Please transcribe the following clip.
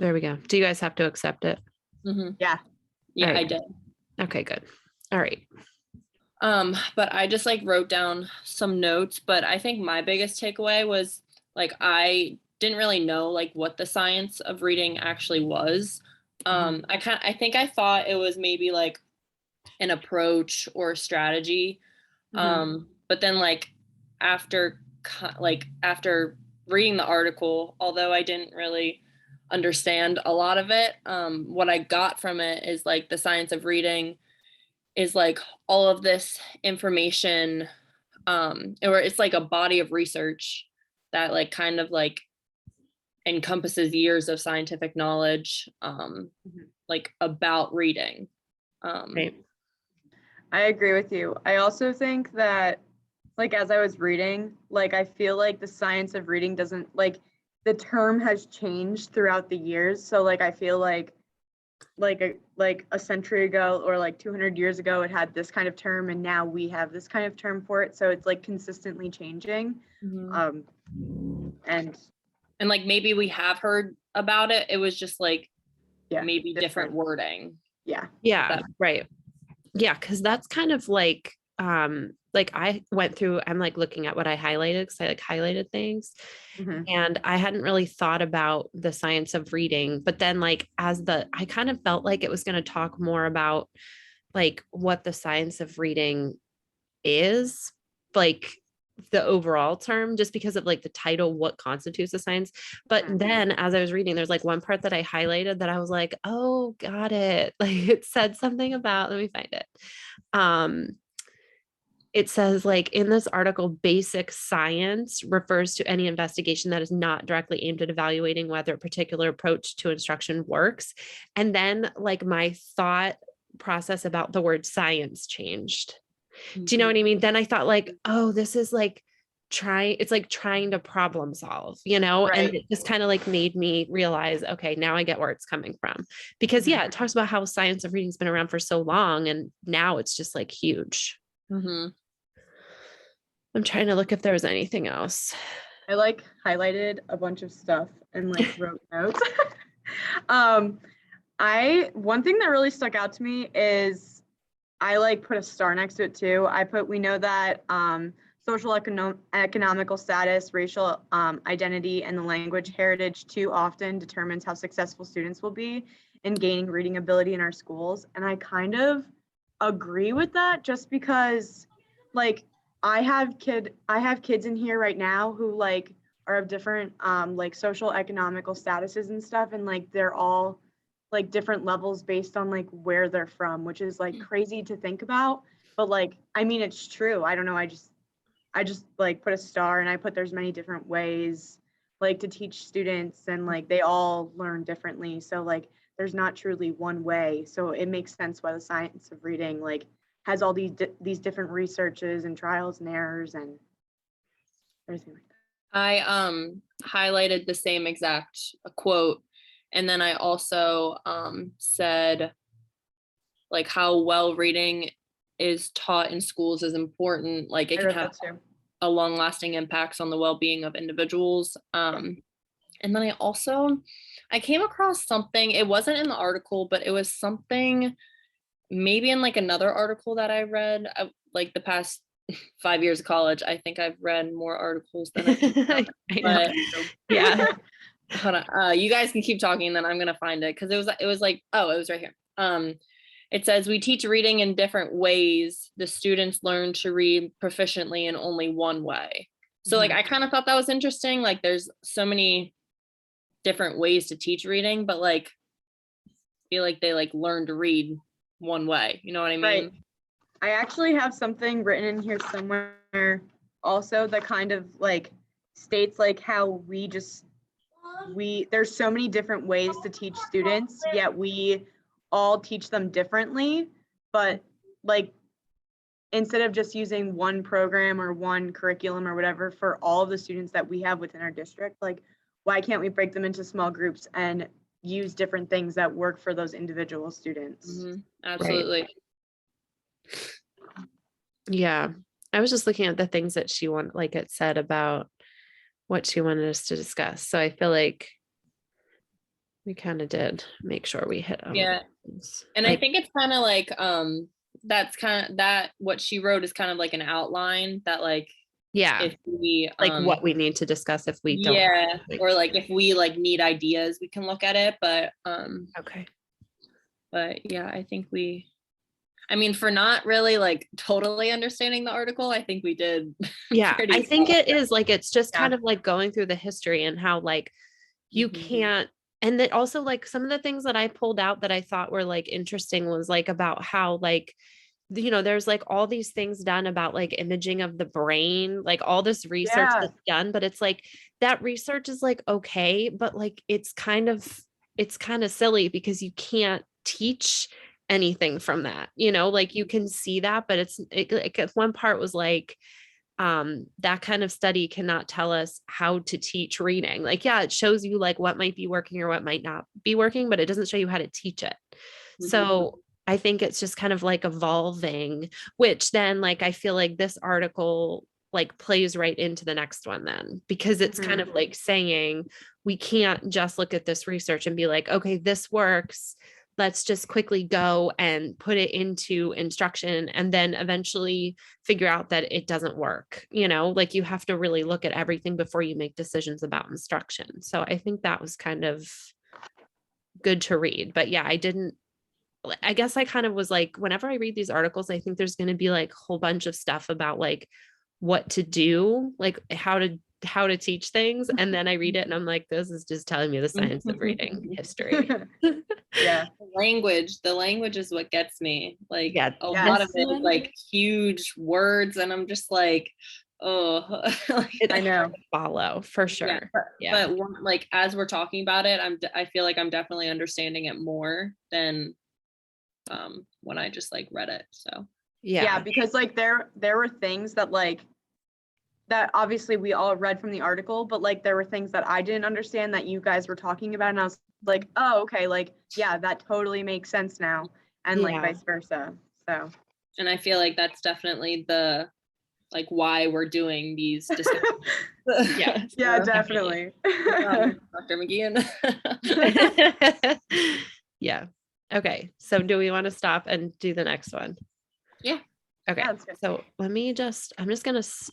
There we go. Do you guys have to accept it? Yeah. Yeah, All right. I did. Okay, good. All right. But I just like wrote down some notes, but I think my biggest takeaway was like I didn't really know like what the science of reading actually was. I think I thought it was maybe like an approach or a strategy. But then like after reading the article, although I didn't really understand a lot of it, what I got from it is like the science of reading is like all of this information, or it's like a body of research that like kind of like encompasses years of scientific knowledge, like about reading. Right. I agree with you. I also think that, like, as I was reading, like, I feel like the science of reading doesn't, like, the term has changed throughout the years. So, like, I feel like a century ago or like 200 years ago, it had this kind of term, and now we have this kind of term for it. So it's like consistently changing. And like maybe we have heard about it. It was just like yeah, maybe different wording. Yeah. Yeah. Right. Yeah. Cause that's kind of like I went through, I'm like looking at what I highlighted because I like highlighted things. And I hadn't really thought about the science of reading, but then like I kind of felt like it was going to talk more about like what the science of reading is, like the overall term, just because of like the title, what constitutes a science. But then as I was reading, there's like one part that I highlighted that I was like, oh, got it. Like it said something about, let me find it. It says like in this article, basic science refers to any investigation that is not directly aimed at evaluating whether a particular approach to instruction works. And then like my thought process about the word science changed. Do you know what I mean? Then I thought like, oh, this is like it's like trying to problem solve, Right. and it just kind of like made me realize, okay, now I get where it's coming from. Because yeah, it talks about how science of reading's been around for so long and now it's just like huge. I'm trying to look if there was anything else. I like highlighted a bunch of stuff and like wrote notes. One thing that really stuck out to me is I like put a star next to it too. We know that social economical status, racial identity, and the language heritage too often determines how successful students will be in gaining reading ability in our schools. And I kind of agree with that, just because like I have kids in here right now who like are of different like social economical statuses and stuff, and like they're all like different levels based on like where they're from, which is like crazy to think about. But like, I mean, it's true. I don't know. I just like put a star, and I put there's many different ways like to teach students, and like they all learn differently. So like there's not truly one way. So it makes sense why the science of reading like has all these different researches and trials and errors and everything like that. I highlighted the same exact quote, and then I also said like how well reading is taught in schools is important. Like it can have a long-lasting impacts on the well-being of individuals. And then I came across something, it wasn't in the article, but it was something maybe in like another article that I read, like the past 5 years of college. I think I've read more articles than I can. But yeah. Hold on. You guys can keep talking, and then I'm gonna find it, because it was like, oh, it was right here. It says we teach reading in different ways. The students learn to read proficiently in only one way. So like I kind of thought that was interesting. Like there's so many different ways to teach reading, but like I feel like they like learn to read one way. You know what I mean? Right. I actually have something written in here somewhere also that kind of like states like how there's so many different ways to teach students, yet we all teach them differently. But like instead of just using one program or one curriculum or whatever for all of the students that we have within our district, like why can't we break them into small groups and use different things that work for those individual students? Absolutely. Right. Yeah. I was just looking at the things that she wanted, like it said about what she wanted us to discuss. So I feel like we kind of did make sure we hit on. Yeah. And I think it's kind of like, that's kind of that what she wrote is kind of like an outline that like, yeah, if we like what we need to discuss if we don't. yeah, or like if we like need ideas, we can look at it. But okay. But yeah, I think I mean, for not really like totally understanding the article, I think we did. Yeah, I think well. it is like it's just Yeah. kind of like going through the history and how like you can't, and then also like some of the things that I pulled out that I thought were like interesting was like about how like, you know, there's like all these things done about like imaging of the brain, like all this research Yeah. that's done, but it's like that research is like okay, but like it's kind of silly because you can't teach anything from that, you know, like you can see that, but like one part was like that kind of study cannot tell us how to teach reading. Like, yeah, it shows you like what might be working or what might not be working, but it doesn't show you how to teach it. So I think it's just kind of like evolving, which then like I feel like this article like plays right into the next one then, because it's kind of like saying we can't just look at this research and be like, okay, this works. Let's just quickly go and put it into instruction and then eventually figure out that it doesn't work. You know, like you have to really look at everything before you make decisions about instruction. So I think that was kind of good to read. But yeah, I guess I kind of was like, whenever I read these articles, I think there's going to be like a whole bunch of stuff about like what to do, like how to teach things. And then I read it and I'm like, this is just telling me the science of reading history. Yeah. The language is what gets me. Like Yeah, a lot of it is like huge words, and I'm just like, oh, it's I know. hard to follow for sure. Yeah. But like as we're talking about it, I feel like I'm definitely understanding it more than when I just like read it. So Yeah, because like there were things that like that obviously we all read from the article, but like there were things that I didn't understand that you guys were talking about, and I was like, oh, okay, like yeah, that totally makes sense now, and like vice versa. So and I feel like that's definitely the like why we're doing these discussions. Yeah. Yeah, definitely. Dr. McGeehan. Yeah. Okay. So do we want to stop and do the next one? Yeah. Okay. Yeah, that's good. So I'm just going to